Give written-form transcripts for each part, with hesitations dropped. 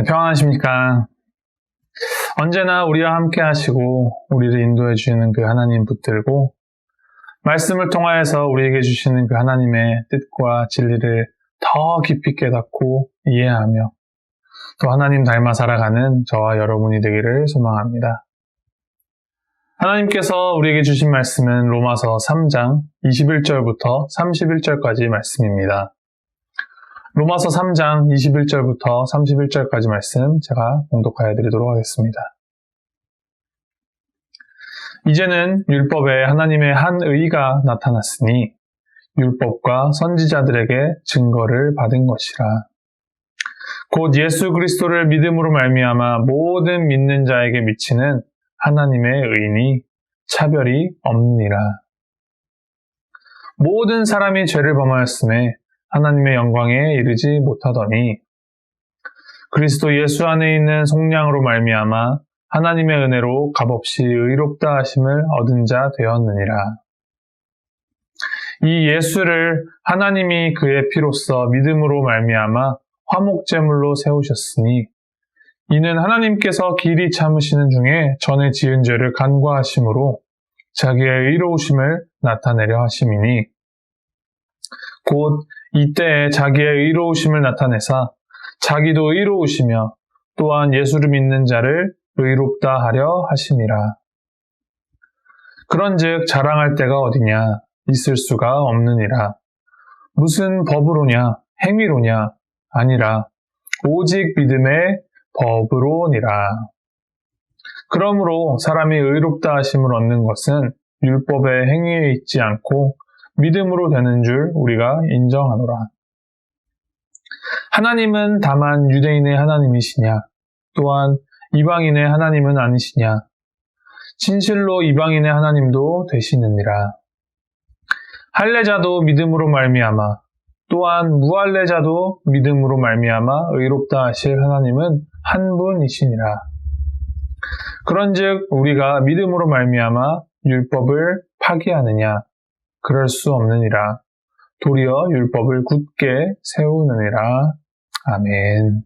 평안하십니까? 언제나 우리와 함께 하시고 우리를 인도해 주시는 그 하나님 붙들고 말씀을 통하여서 우리에게 주시는 그 하나님의 뜻과 진리를 더 깊이 깨닫고 이해하며 또 하나님 닮아 살아가는 저와 여러분이 되기를 소망합니다. 하나님께서 우리에게 주신 말씀은 로마서 3장 21절부터 31절까지 말씀입니다. 로마서 3장 21절부터 31절까지 말씀 제가 봉독하여 드리도록 하겠습니다. 이제는 율법에 하나님의 한 의가 나타났으니 율법과 선지자들에게 증거를 받은 것이라. 곧 예수 그리스도를 믿음으로 말미암아 모든 믿는 자에게 미치는 하나님의 의니 차별이 없느니라. 모든 사람이 죄를 범하였음에 하나님의 영광에 이르지 못하더니 그리스도 예수 안에 있는 속량으로 말미암아 하나님의 은혜로 값없이 의롭다 하심을 얻은 자 되었느니라. 이 예수를 하나님이 그의 피로써 믿음으로 말미암아 화목제물로 세우셨으니 이는 하나님께서 길이 참으시는 중에 전에 지은 죄를 간과하심으로 자기의 의로우심을 나타내려 하심이니 곧 이때에 자기의 의로우심을 나타내사 자기도 의로우시며 또한 예수를 믿는 자를 의롭다 하려 하심이라. 그런즉 자랑할 데가 어디냐 있을 수가 없느니라. 무슨 법으로냐 행위로냐 아니라 오직 믿음의 법으로니라. 그러므로 사람이 의롭다 하심을 얻는 것은 율법의 행위에 있지 않고 믿음으로 되는 줄 우리가 인정하노라. 하나님은 다만 유대인의 하나님이시냐 또한 이방인의 하나님은 아니시냐. 진실로 이방인의 하나님도 되시느니라. 할례자도 믿음으로 말미암아 또한 무할례자도 믿음으로 말미암아 의롭다 하실 하나님은 한 분이시니라. 그런즉 우리가 믿음으로 말미암아 율법을 파기하느냐 그럴 수 없느니라. 도리어 율법을 굳게 세우느니라. 아멘.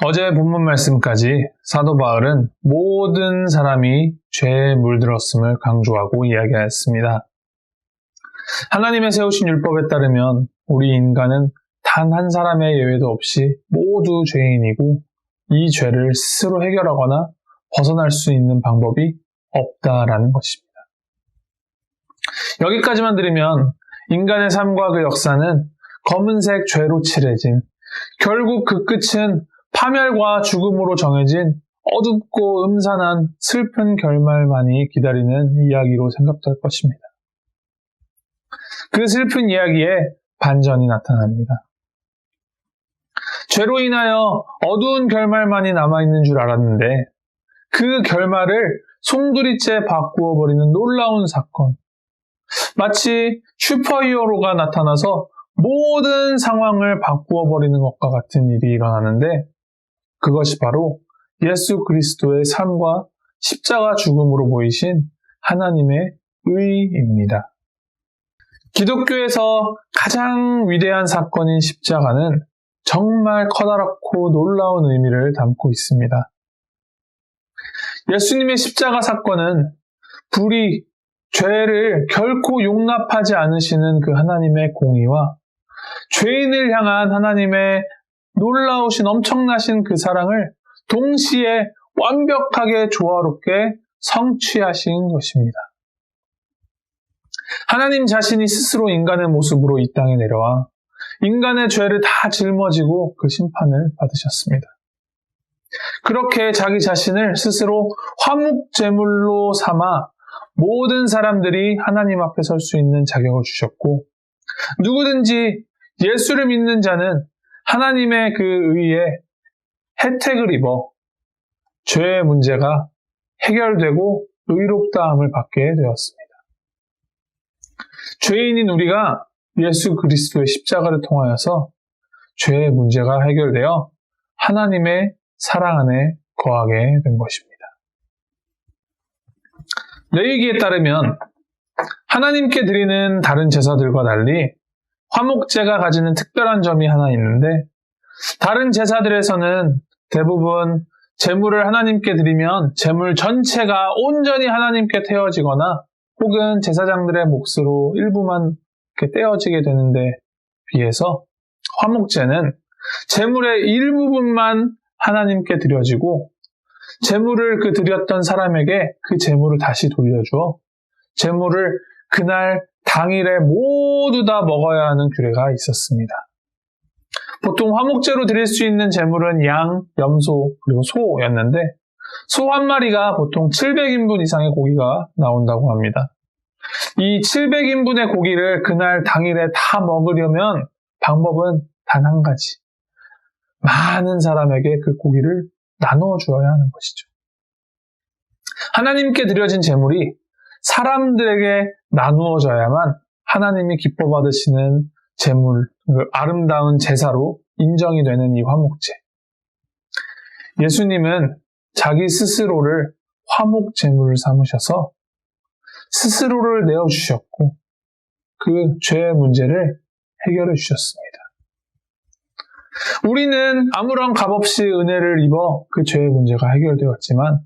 어제 본문 말씀까지 사도 바울은 모든 사람이 죄에 물들었음을 강조하고 이야기하였습니다. 하나님의 세우신 율법에 따르면 우리 인간은 단 한 사람의 예외도 없이 모두 죄인이고 이 죄를 스스로 해결하거나 벗어날 수 있는 방법이 없다라는 것입니다. 여기까지만 들으면 인간의 삶과 그 역사는 검은색 죄로 칠해진 결국 그 끝은 파멸과 죽음으로 정해진 어둡고 음산한 슬픈 결말만이 기다리는 이야기로 생각될 것입니다. 그 슬픈 이야기에 반전이 나타납니다. 죄로 인하여 어두운 결말만이 남아있는 줄 알았는데 그 결말을 송두리째 바꾸어 버리는 놀라운 사건. 마치 슈퍼히어로가 나타나서 모든 상황을 바꾸어 버리는 것과 같은 일이 일어나는데 그것이 바로 예수 그리스도의 삶과 십자가 죽음으로 보이신 하나님의 의입니다. 기독교에서 가장 위대한 사건인 십자가는 정말 커다랗고 놀라운 의미를 담고 있습니다. 예수님의 십자가 사건은 불의, 죄를 결코 용납하지 않으시는 그 하나님의 공의와 죄인을 향한 하나님의 놀라우신 엄청나신 그 사랑을 동시에 완벽하게 조화롭게 성취하신 것입니다. 하나님 자신이 스스로 인간의 모습으로 이 땅에 내려와 인간의 죄를 다 짊어지고 그 심판을 받으셨습니다. 그렇게 자기 자신을 스스로 화목제물로 삼아 모든 사람들이 하나님 앞에 설 수 있는 자격을 주셨고 누구든지 예수를 믿는 자는 하나님의 그 의에 혜택을 입어 죄의 문제가 해결되고 의롭다함을 받게 되었습니다. 죄인인 우리가 예수 그리스도의 십자가를 통하여서 죄의 문제가 해결되어 하나님의 사랑 안에 거하게 된 것입니다. 레위기에 따르면 하나님께 드리는 다른 제사들과 달리 화목제가 가지는 특별한 점이 하나 있는데 다른 제사들에서는 대부분 제물을 하나님께 드리면 제물 전체가 온전히 하나님께 태워지거나 혹은 제사장들의 몫으로 일부만 이렇게 떼어지게 되는데 비해서 화목제는 제물의 일부분만 하나님께 드려지고 제물을 그 드렸던 사람에게 그 제물을 다시 돌려주어 제물을 그날 당일에 모두 다 먹어야 하는 규례가 있었습니다. 보통 화목제로 드릴 수 있는 제물은 양, 염소, 그리고 소였는데 소 한 마리가 보통 700인분 이상의 고기가 나온다고 합니다. 이 700인분의 고기를 그날 당일에 다 먹으려면 방법은 단 한 가지. 많은 사람에게 그 고기를 나누어 주어야 하는 것이죠. 하나님께 드려진 제물이 사람들에게 나누어져야만 하나님이 기뻐 받으시는 제물, 아름다운 제사로 인정이 되는 이 화목제. 예수님은 자기 스스로를 화목제물을 삼으셔서 스스로를 내어주셨고 그 죄의 문제를 해결해 주셨습니다. 우리는 아무런 값없이 은혜를 입어 그 죄의 문제가 해결되었지만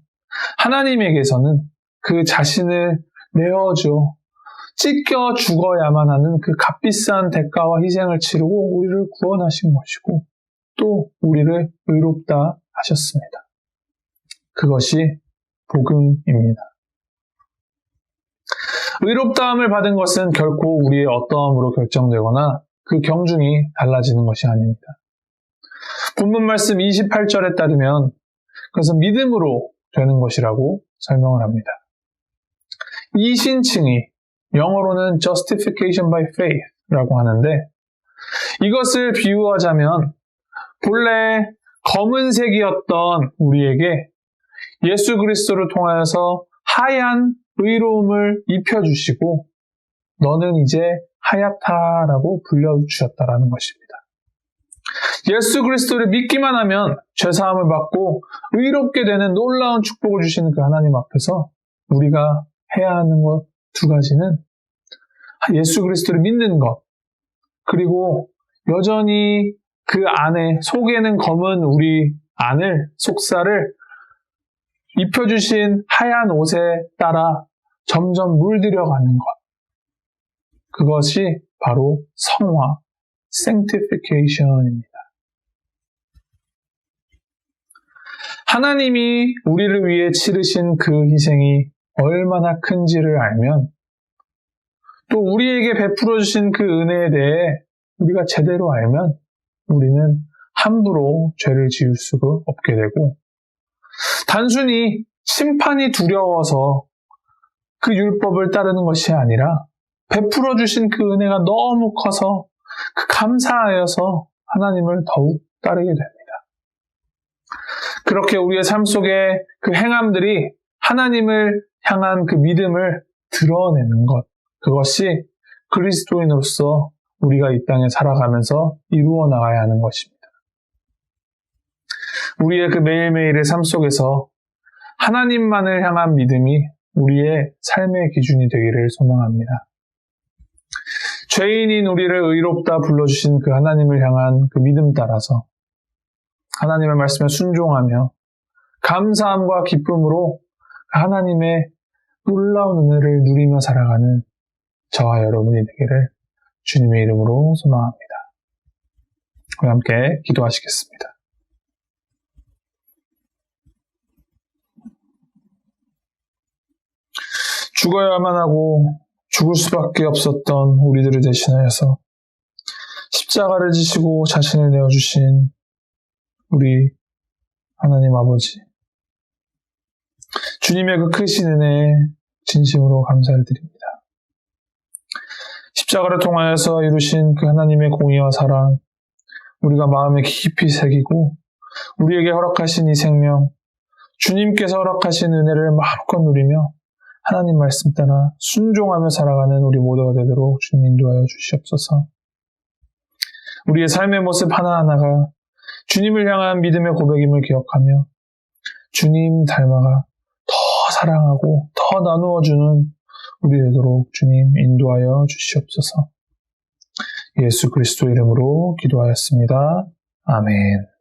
하나님에게서는 그 자신을 내어줘 찢겨 죽어야만 하는 그 값비싼 대가와 희생을 치르고 우리를 구원하신 것이고 또 우리를 의롭다 하셨습니다. 그것이 복음입니다. 의롭다함을 받은 것은 결코 우리의 어떠함으로 결정되거나 그 경중이 달라지는 것이 아닙니다. 본문 말씀 28절에 따르면 그것은 믿음으로 되는 것이라고 설명을 합니다. 이 신칭이 영어로는 justification by faith라고 하는데 이것을 비유하자면 본래 검은색이었던 우리에게 예수 그리스도를 통하여서 하얀 의로움을 입혀주시고 너는 이제 하얗다라고 불려주셨다라는 것입니다. 예수 그리스도를 믿기만 하면 죄사함을 받고 의롭게 되는 놀라운 축복을 주시는 그 하나님 앞에서 우리가 해야 하는 것 두 가지는 예수 그리스도를 믿는 것, 그리고 여전히 그 안에 속에는 검은 우리 안을, 속살을 입혀주신 하얀 옷에 따라 점점 물들여가는 것. 그것이 바로 성화, sanctification입니다. 하나님이 우리를 위해 치르신 그 희생이 얼마나 큰지를 알면 또 우리에게 베풀어 주신 그 은혜에 대해 우리가 제대로 알면 우리는 함부로 죄를 지을 수가 없게 되고 단순히 심판이 두려워서 그 율법을 따르는 것이 아니라 베풀어 주신 그 은혜가 너무 커서 그 감사하여서 하나님을 더욱 따르게 됩니다. 그렇게 우리의 삶 속에 그 행함들이 하나님을 향한 그 믿음을 드러내는 것, 그것이 그리스도인으로서 우리가 이 땅에 살아가면서 이루어 나가야 하는 것입니다. 우리의 그 매일매일의 삶 속에서 하나님만을 향한 믿음이 우리의 삶의 기준이 되기를 소망합니다. 죄인인 우리를 의롭다 불러주신 그 하나님을 향한 그 믿음 따라서 하나님의 말씀에 순종하며 감사함과 기쁨으로 하나님의 놀라운 은혜를 누리며 살아가는 저와 여러분이 되기를 주님의 이름으로 소망합니다. 우리 함께 기도하시겠습니다. 죽어야만 하고 죽을 수밖에 없었던 우리들을 대신하여서 십자가를 지시고 자신을 내어주신 우리 하나님 아버지, 주님의 그 크신 은혜에 진심으로 감사를 드립니다. 십자가를 통하여서 이루신 그 하나님의 공의와 사랑, 우리가 마음에 깊이 새기고 우리에게 허락하신 이 생명, 주님께서 허락하신 은혜를 마음껏 누리며 하나님 말씀 따라 순종하며 살아가는 우리 모두가 되도록 주님 인도하여 주시옵소서. 우리의 삶의 모습 하나하나가 주님을 향한 믿음의 고백임을 기억하며 주님 닮아가 더 사랑하고 더 나누어주는 우리 되도록 주님 인도하여 주시옵소서. 예수 그리스도 이름으로 기도하였습니다. 아멘.